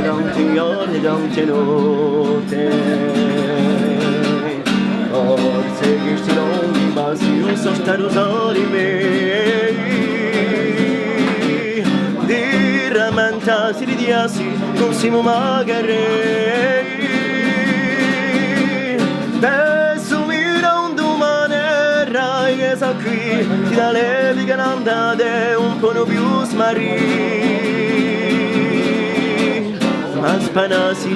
tanti giorni, tante notte. Forse che sti lunghi passi non sono stato soli miei. Di rammentati, di diasi, non siamo magari. Adesso mira un domani, rai che sa qui, ti da levi che andate un po' più smarri. Ma spanassi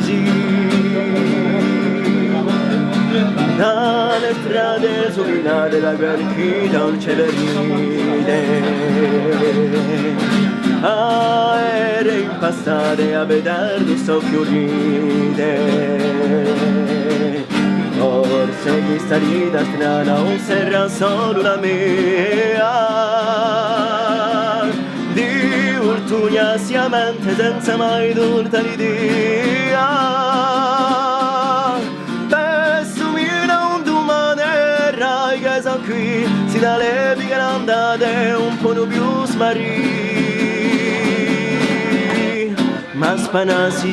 dalle strade sominate da quel chi non ce le ride. Aerei impastate a vedere sto fiorire. Forse chi sta lì da strada non sarà solo la mia. Di urtugna si mente senza mai tutta l'idea. Penso non domani rai che sono qui, si da levi che andate un po' più smarri. Ma spanassi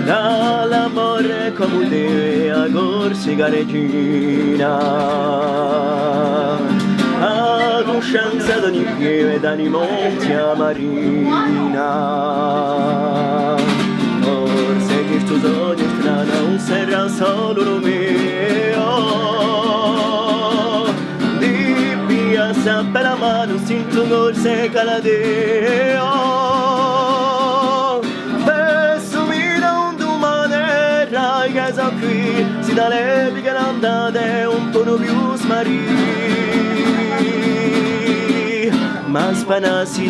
dall'amore come te a corsica regina. A coscienza d'ogni pieve d'animontia marina. Forse che sto sogno strano non sarà solo lo mio. Di piazza per la mano sento forse caladeo. Adesso mira un domani rai che sono qui, si da levi che andate un po' più smarri. Ma spanassi